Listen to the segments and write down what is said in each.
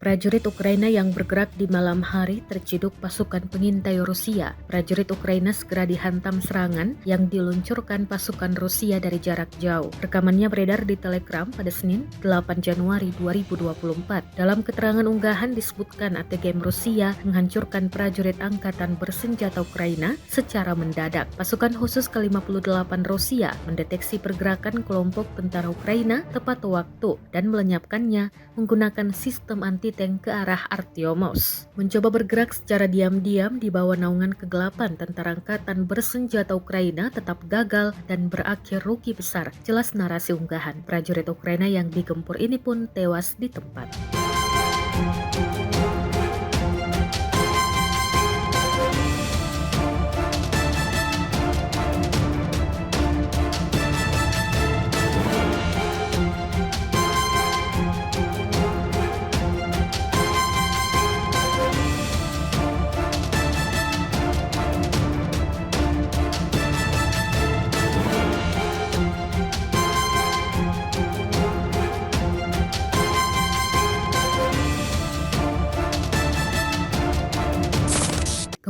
Prajurit Ukraina yang bergerak di malam hari terciduk pasukan pengintai Rusia. Prajurit Ukraina segera dihantam serangan yang diluncurkan pasukan Rusia dari jarak jauh. Rekamannya beredar di Telegram pada Senin, 8 Januari 2024. Dalam keterangan unggahan disebutkan ATGM Rusia menghancurkan prajurit angkatan bersenjata Ukraina secara mendadak. Pasukan khusus ke-58 Rusia mendeteksi pergerakan kelompok tentara Ukraina tepat waktu dan melenyapkannya menggunakan sistem anti-tank ke arah Artyomov. Mencoba bergerak secara diam-diam di bawah naungan kegelapan tentara angkatan bersenjata Ukraina tetap gagal dan berakhir rugi besar. Jelas narasi unggahan. Prajurit Ukraina yang digempur ini pun tewas di tempat.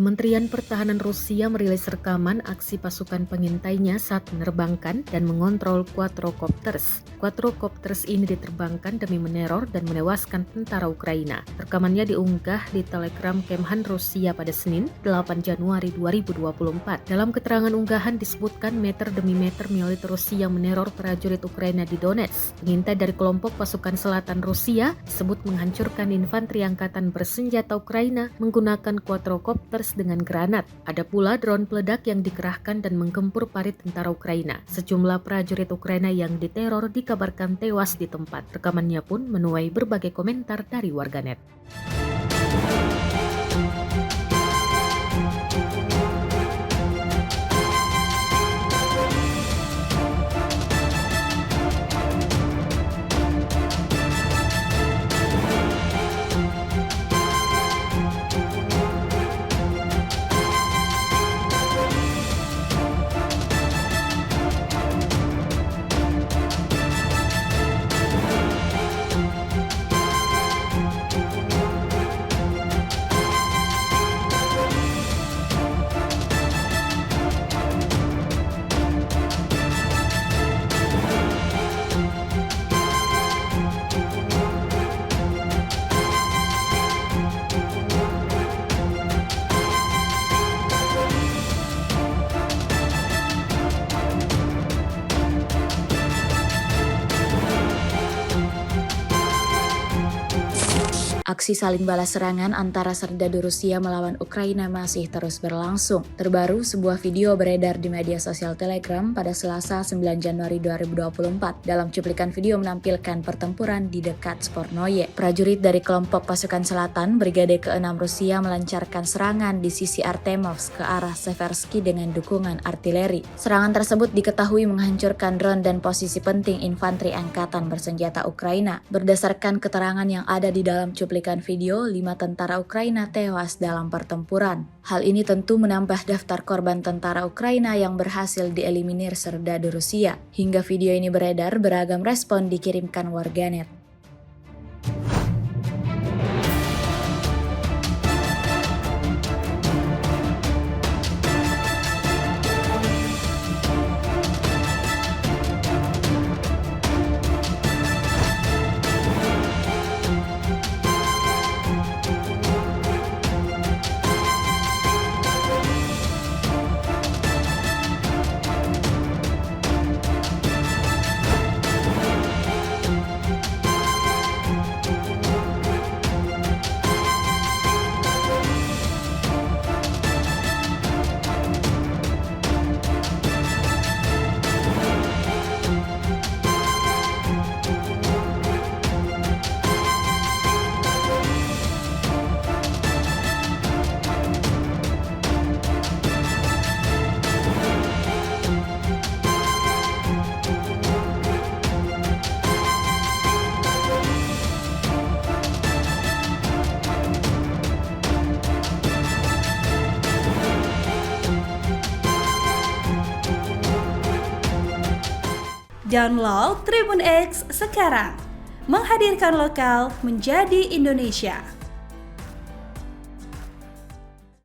Kementerian Pertahanan Rusia merilis rekaman aksi pasukan pengintainya saat menerbangkan dan mengontrol quadrocopters. Quadrocopters ini diterbangkan demi meneror dan menewaskan tentara Ukraina. Rekamannya diunggah di Telegram Kemhan Rusia pada Senin, 8 Januari 2024. Dalam keterangan unggahan disebutkan meter demi meter milit Rusia meneror prajurit Ukraina di Donetsk. Pengintai dari kelompok pasukan selatan Rusia disebut menghancurkan infanteri angkatan bersenjata Ukraina menggunakan quadrocopters dengan granat. Ada pula drone peledak yang dikerahkan dan menggempur parit tentara Ukraina. Sejumlah prajurit Ukraina yang diteror dikabarkan tewas di tempat. Rekamannya pun menuai berbagai komentar dari warganet. Aksi saling balas serangan antara serdadu Rusia melawan Ukraina masih terus berlangsung. Terbaru, sebuah video beredar di media sosial Telegram pada Selasa 9 Januari 2024. Dalam cuplikan video menampilkan pertempuran di dekat Spornoye. Prajurit dari kelompok pasukan selatan Brigade ke-6 Rusia melancarkan serangan di sisi Artemovsk ke arah Seversky dengan dukungan artileri. Serangan tersebut diketahui menghancurkan drone dan posisi penting infanteri angkatan bersenjata Ukraina. Berdasarkan keterangan yang ada di dalam cuplikan video, 5 tentara Ukraina tewas dalam pertempuran. Hal ini tentu menambah daftar korban tentara Ukraina yang berhasil dieliminir serdadu Rusia. Hingga video ini beredar, beragam respon dikirimkan warganet. Download Tribun X sekarang, menghadirkan lokal menjadi Indonesia.